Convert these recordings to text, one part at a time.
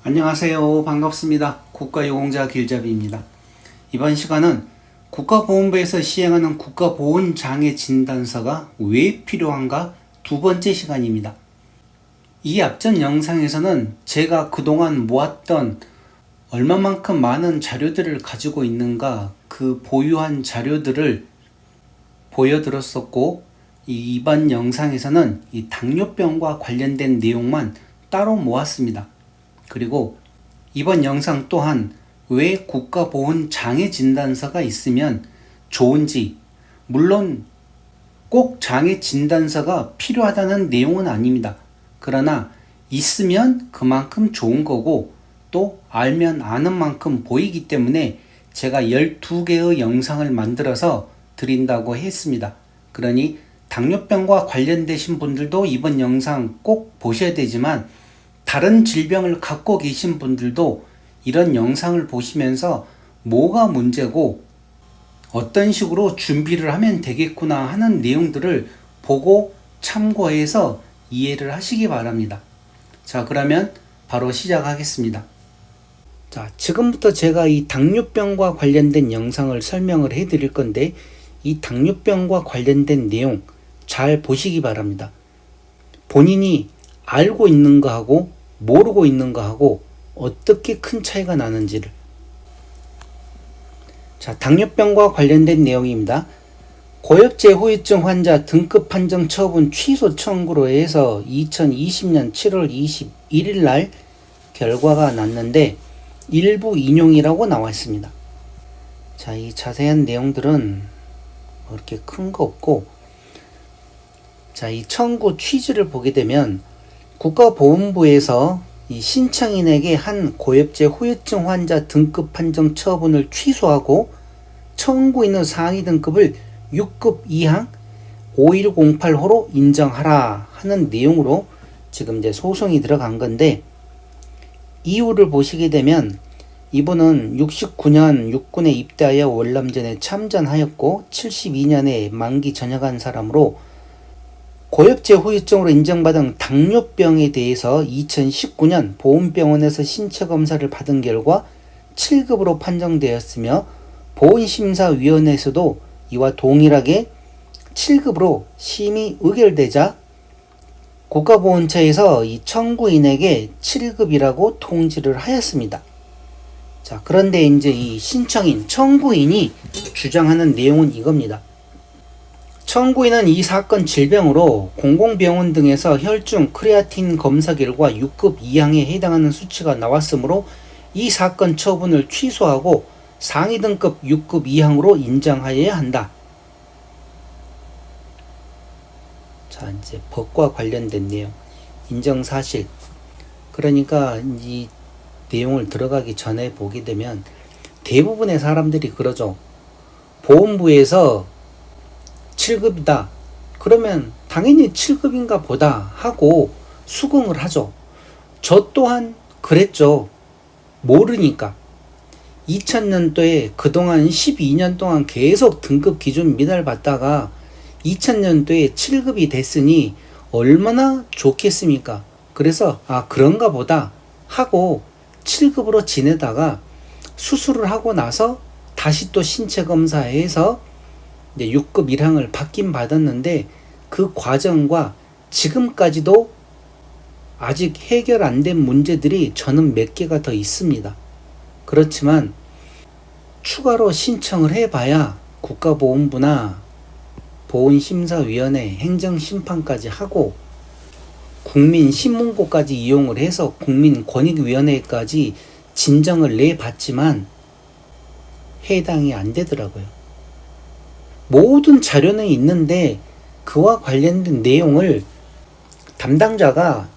안녕하세요. 반갑습니다. 국가유공자 길잡이입니다. 이번 시간은 국가보훈부에서 시행하는 국가보훈장애진단서가 왜 필요한가 두 번째 시간입니다. 이 앞전 영상에서는 제가 그동안 모았던 얼마만큼 많은 자료들을 가지고 있는가 그 보유한 자료들을 보여드렸었고, 이번 영상에서는 이 당뇨병과 관련된 내용만 따로 모았습니다. 그리고 이번 영상 또한 왜 국가보훈장애진단서가 있으면 좋은지, 물론 꼭 장애진단서가 필요하다는 내용은 아닙니다. 그러나 있으면 그만큼 좋은 거고, 또 알면 아는 만큼 보이기 때문에 제가 12개의 영상을 만들어서 드린다고 했습니다. 그러니 당뇨병과 관련되신 분들도 이번 영상 꼭 보셔야 되지만, 다른 질병을 갖고 계신 분들도 이런 영상을 보시면서 뭐가 문제고 어떤 식으로 준비를 하면 되겠구나 하는 내용들을 보고 참고해서 이해를 하시기 바랍니다. 자, 그러면 바로 시작하겠습니다. 자, 지금부터 제가 이 당뇨병과 관련된 영상을 설명을 해 드릴 건데, 이 당뇨병과 관련된 내용 잘 보시기 바랍니다. 본인이 알고 있는 거하고 모르고 있는 거하고 어떻게 큰 차이가 나는지를. 자, 당뇨병과 관련된 내용입니다. 고엽제 후유증 환자 등급 판정 처분 취소 청구로 해서 2020년 7월 21일 날 결과가 났는데 일부 인용이라고 나와 있습니다. 자, 이 자세한 내용들은 그렇게 큰 거 없고, 자, 이 청구 취지를 보게 되면 국가보훈부에서 이 신청인에게 한 고엽제 후유증 환자 등급 판정 처분을 취소하고 청구인의 상위 등급을 6급 이상 5108호로 인정하라 하는 내용으로 지금 이제 소송이 들어간 건데, 이유를 보시게 되면 이분은 69년 육군에 입대하여 월남전에 참전하였고 72년에 만기 전역한 사람으로 고엽제 후유증으로 인정받은 당뇨병에 대해서 2019년 보훈병원에서 신체검사를 받은 결과 7급으로 판정되었으며 보훈심사위원회에서도 이와 동일하게 7급으로 심의 의결되자 국가보훈처에서 이 청구인에게 7급이라고 통지를 하였습니다. 자, 그런데 이제 이 신청인, 청구인이 주장하는 내용은 이겁니다. 청구인은 이 사건 질병으로 공공병원 등에서 혈중 크레아틴 검사 결과 6급 이상에 해당하는 수치가 나왔으므로 이 사건 처분을 취소하고 상위 등급 6급 이상으로 인정하여야 한다. 자, 이제 법과 관련된 내용, 인정사실. 그러니까 이 내용을 들어가기 전에 보게 되면 대부분의 사람들이 그러죠. 보훈부에서 7급이다. 그러면 당연히 7급인가 보다 하고 수긍을 하죠. 저 또한 그랬죠. 모르니까. 2000년도에 그동안 12년 동안 계속 등급 기준 미달받다가 2000년도에 7급이 됐으니 얼마나 좋겠습니까? 그래서 그런가 보다 하고 7급으로 지내다가 수술을 하고 나서 다시 또 신체 검사해서 이제 6급 1항을 받긴 받았는데, 그 과정과 지금까지도 아직 해결 안 된 문제들이 저는 몇 개가 더 있습니다. 그렇지만 추가로 신청을 해봐야 국가보훈부나 보훈심사위원회 행정심판까지 하고 국민신문고까지 이용을 해서 국민권익위원회까지 진정을 내봤지만 해당이 안 되더라고요. 모든 자료는 있는데 그와 관련된 내용을 담당자가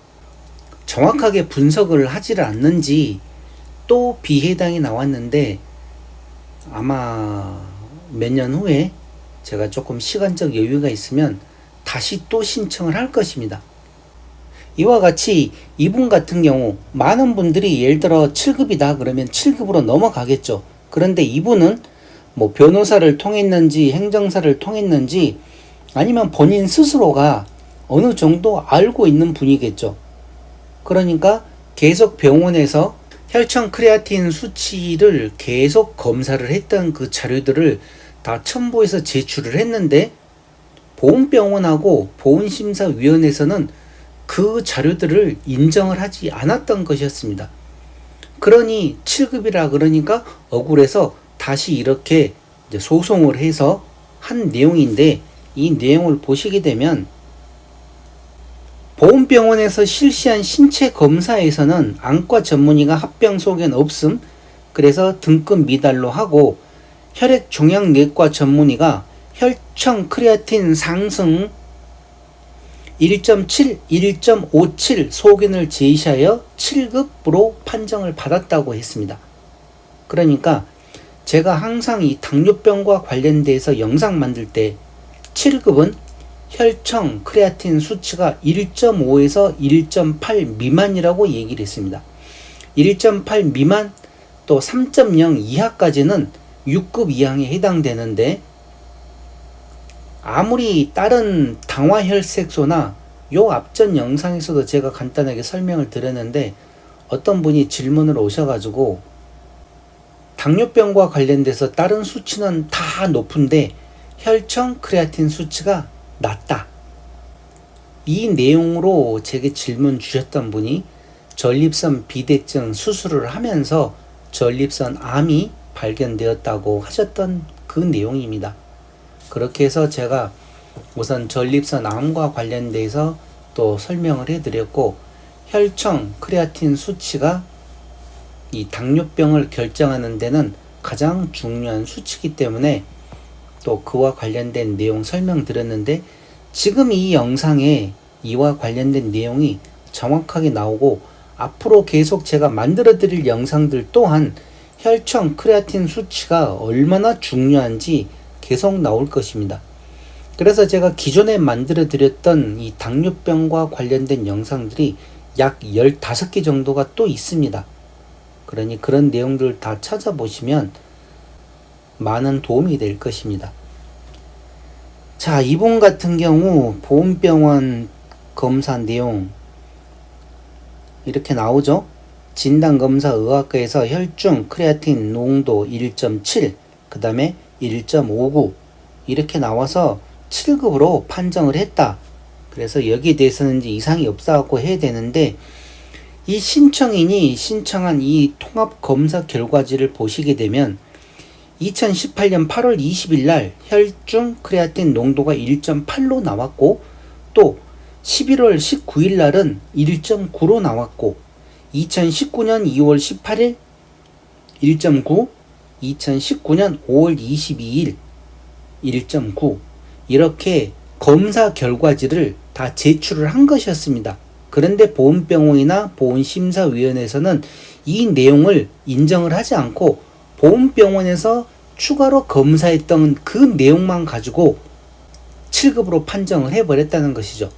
정확하게 분석을 하지를 않는지 또 비해당이 나왔는데, 아마 몇 년 후에 제가 조금 시간적 여유가 있으면 다시 또 신청을 할 것입니다. 이와 같이 이분 같은 경우 많은 분들이 예를 들어 7급이다 그러면 7급으로 넘어가겠죠. 그런데 이분은 뭐 변호사를 통했는지 행정사를 통했는지 아니면 본인 스스로가 어느 정도 알고 있는 분이겠죠. 그러니까 계속 병원에서 혈청 크레아틴 수치를 계속 검사를 했던 그 자료들을 다 첨부해서 제출을 했는데 보훈병원하고 보훈심사위원회에서는 그 자료들을 인정을 하지 않았던 것이었습니다. 그러니 7급이라 그러니까 억울해서 다시 이렇게 이제 소송을 해서 한 내용인데, 이 내용을 보시게 되면 보훈병원에서 실시한 신체 검사에서는 안과 전문의가 합병 소견 없음, 그래서 등급 미달로 하고, 혈액종양내과 전문의가 혈청 크레아틴 상승 1.7, 1.57 소견을 제시하여 7급으로 판정을 받았다고 했습니다. 그러니까 제가 항상 이 당뇨병과 관련돼서 영상 만들 때 7급은 혈청 크레아틴 수치가 1.5에서 1.8 미만이라고 얘기를 했습니다. 1.8 미만 또 3.0 이하까지는 6급 이상에 해당되는데, 아무리 다른 당화혈색소나 요 앞전 영상에서도 제가 간단하게 설명을 드렸는데, 어떤 분이 질문을 오셔가지고 당뇨병과 관련돼서 다른 수치는 다 높은데 혈청 크레아틴 수치가 낮다, 이 내용으로 제게 질문 주셨던 분이 전립선 비대증 수술을 하면서 전립선 암이 발견되었다고 하셨던 그 내용입니다. 그렇게 해서 제가 우선 전립선 암과 관련돼서 또 설명을 해드렸고, 혈청 크레아틴 수치가 이 당뇨병을 결정하는 데는 가장 중요한 수치이기 때문에 또 그와 관련된 내용 설명드렸는데, 지금 이 영상에 이와 관련된 내용이 정확하게 나오고, 앞으로 계속 제가 만들어 드릴 영상들 또한 혈청 크레아틴 수치가 얼마나 중요한지 계속 나올 것입니다. 그래서 제가 기존에 만들어 드렸던 이 당뇨병과 관련된 영상들이 약 15개 정도가 또 있습니다. 그러니 그런 내용들 다 찾아보시면 많은 도움이 될 것입니다. 자, 이분 같은 경우 보훈병원 검사 내용 이렇게 나오죠. 진단검사 의학과에서 혈중 크레아틴 농도 1.7, 그 다음에 1.59 이렇게 나와서 7급으로 판정을 했다. 그래서 여기에 대해서는 이제 이상이 없어갖고 해야 되는데, 이 신청인이 신청한 이 통합검사 결과지를 보시게 되면 2018년 8월 20일 날 혈중 크레아틴 농도가 1.8로 나왔고, 또 11월 19일 날은 1.9로 나왔고, 2019년 2월 18일 1.9, 2019년 5월 22일 1.9 이렇게 검사 결과지를 다 제출을 한 것이었습니다. 그런데 보훈병원이나 보훈심사위원회에서는 이 내용을 인정을 하지 않고 보훈병원에서 추가로 검사했던 그 내용만 가지고 7급으로 판정을 해버렸다는 것이죠.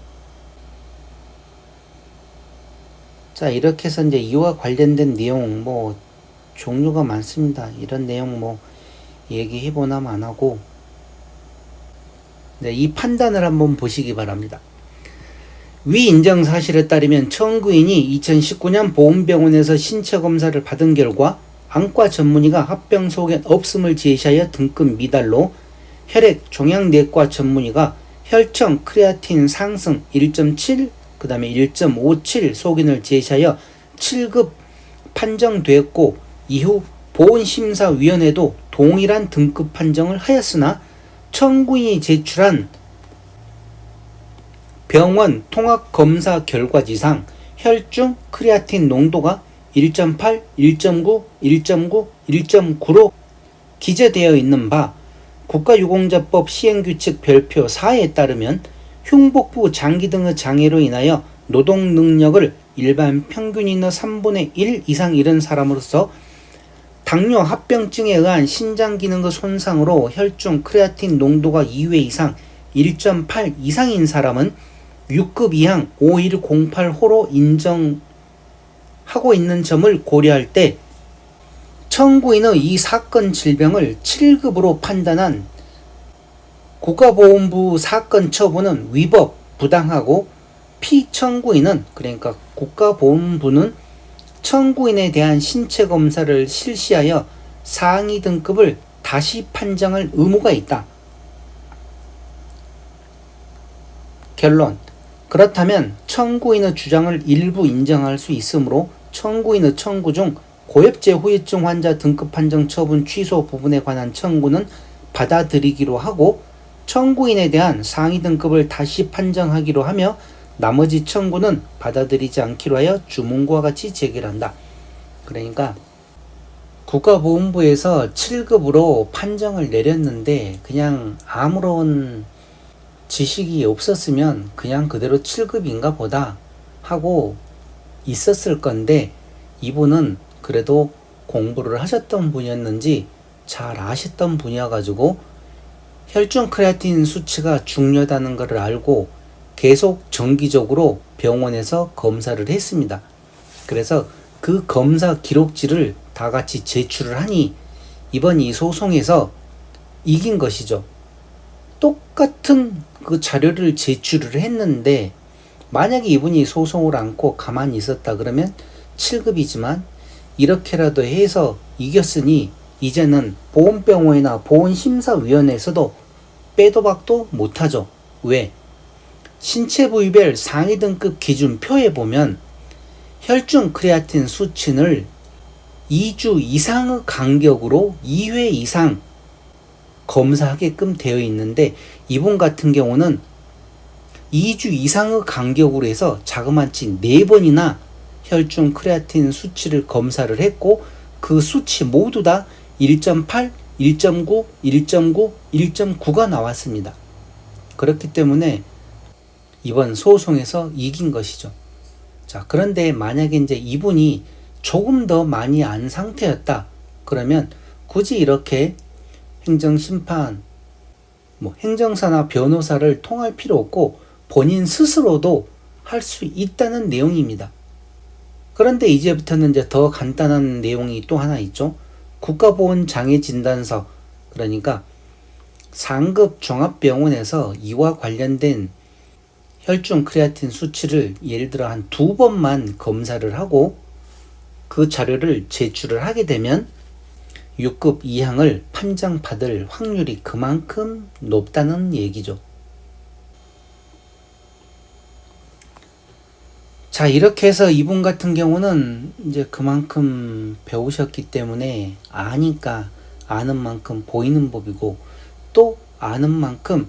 자, 이렇게 해서 이제 이와 관련된 내용 종류가 많습니다. 이런 내용 얘기해보나면 안 하고, 네, 이 판단을 한번 보시기 바랍니다. 위 인정 사실에 따르면 청구인이 2019년 보훈병원에서 신체 검사를 받은 결과 안과 전문의가 합병 소견 없음을 제시하여 등급 미달로, 혈액 종양내과 전문의가 혈청 크레아틴 상승 1.7, 그 다음에 1.57 소견을 제시하여 7급 판정되었고, 이후 보훈심사위원회도 동일한 등급 판정을 하였으나 청구인이 제출한 병원 통합검사 결과지상 혈중 크레아틴 농도가 1.8, 1.9, 1.9, 1.9로 기재되어 있는 바 국가유공자법 시행규칙 별표 4에 따르면 흉복부 장기 등의 장애로 인하여 노동 능력을 일반 평균인의 3분의 1 이상 잃은 사람으로서 당뇨 합병증에 의한 신장 기능의 손상으로 혈중 크레아틴 농도가 2회 이상 1.8 이상인 사람은 6급 이상 5108호로 인정하고 있는 점을 고려할 때 청구인의 이 사건 질병을 7급으로 판단한 국가보훈부 사건 처분은 위법, 부당하고 피청구인은, 그러니까 국가보훈부는 청구인에 대한 신체 검사를 실시하여 상위 등급을 다시 판정할 의무가 있다. 결론. 그렇다면 청구인의 주장을 일부 인정할 수 있으므로 청구인의 청구 중 고엽제 후유증 환자 등급 판정 처분 취소 부분에 관한 청구는 받아들이기로 하고 청구인에 대한 상위 등급을 다시 판정하기로 하며 나머지 청구는 받아들이지 않기로 하여 주문과 같이 제기한다. 그러니까 국가보훈부에서 7급으로 판정을 내렸는데 그냥 아무런 지식이 없었으면 그냥 그대로 7급인가 보다 하고 있었을 건데 이분은 그래도 공부를 하셨던 분이었는지 잘 아셨던 분이어가지고 혈중 크레아틴 수치가 중요하다는 것을 알고 계속 정기적으로 병원에서 검사를 했습니다. 그래서 그 검사 기록지를 다 같이 제출을 하니 이번 이 소송에서 이긴 것이죠. 똑같은 그 자료를 제출을 했는데 만약에 이분이 소송을 안고 가만히 있었다 그러면 7급이지만 이렇게라도 해서 이겼으니 이제는 보훈병원이나 보훈심사위원회에서도 빼도 박도 못하죠. 왜? 신체 부위별 상위 등급 기준표에 보면 혈중 크레아틴 수치를 2주 이상의 간격으로 2회 이상 검사하게끔 되어 있는데 이분 같은 경우는 2주 이상의 간격으로 해서 자그마치 4번이나 혈중 크레아틴 수치를 검사를 했고 그 수치 모두 다 1.8, 1.9, 1.9, 1.9가 나왔습니다. 그렇기 때문에 이번 소송에서 이긴 것이죠. 자, 그런데 만약에 이제 이분이 조금 더 많이 안 상태였다. 그러면 굳이 이렇게 행정심판, 행정사나 변호사를 통할 필요 없고 본인 스스로도 할 수 있다는 내용입니다. 그런데 이제부터는 이제 더 간단한 내용이 또 하나 있죠. 국가보훈장애진단서, 그러니까 상급 종합병원에서 이와 관련된 혈중 크레아틴 수치를 예를 들어 한 2번만 검사를 하고 그 자료를 제출을 하게 되면 6급 이항을 판정받을 확률이 그만큼 높다는 얘기죠. 자, 이렇게 해서 이분 같은 경우는 이제 그만큼 배우셨기 때문에 아니까 아는 만큼 보이는 법이고 또 아는 만큼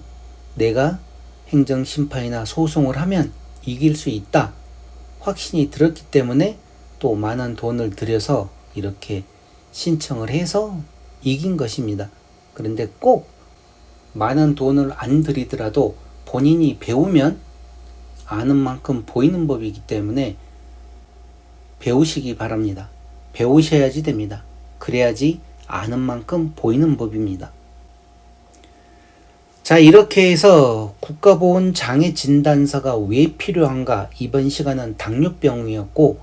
내가 행정심판이나 소송을 하면 이길 수 있다 확신이 들었기 때문에 또 많은 돈을 들여서 이렇게 신청을 해서 이긴 것입니다. 그런데 꼭 많은 돈을 안 들이더라도 본인이 배우면 아는 만큼 보이는 법이기 때문에 배우시기 바랍니다. 배우셔야지 됩니다. 그래야지 아는 만큼 보이는 법입니다. 자, 이렇게 해서 국가보훈장애진단서가 왜 필요한가, 이번 시간은 당뇨병이었고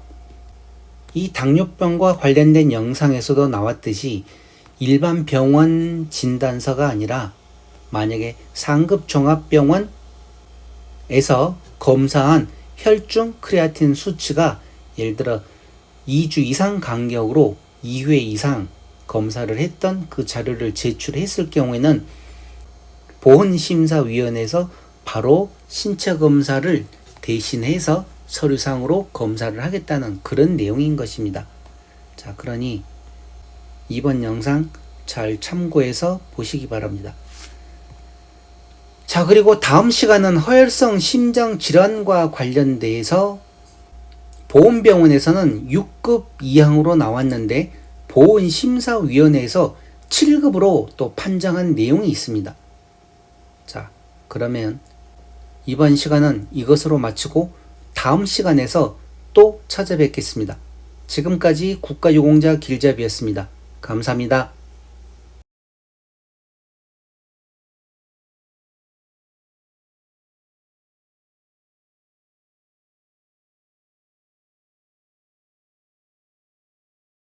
이 당뇨병과 관련된 영상에서도 나왔듯이 일반 병원 진단서가 아니라 만약에 상급 종합병원에서 검사한 혈중 크레아틴 수치가 예를 들어 2주 이상 간격으로 2회 이상 검사를 했던 그 자료를 제출했을 경우에는 보훈심사위원회에서 바로 신체 검사를 대신해서 서류상으로 검사를 하겠다는 그런 내용인 것입니다. 자, 그러니 이번 영상 잘 참고해서 보시기 바랍니다. 자, 그리고 다음 시간은 허혈성 심장질환과 관련돼서 보훈병원에서는 6급 이항으로 나왔는데 보훈심사위원회에서 7급으로 또 판정한 내용이 있습니다. 자, 그러면 이번 시간은 이것으로 마치고 다음 시간에서 또 찾아뵙겠습니다. 지금까지 국가유공자 길잡이였습니다. 감사합니다.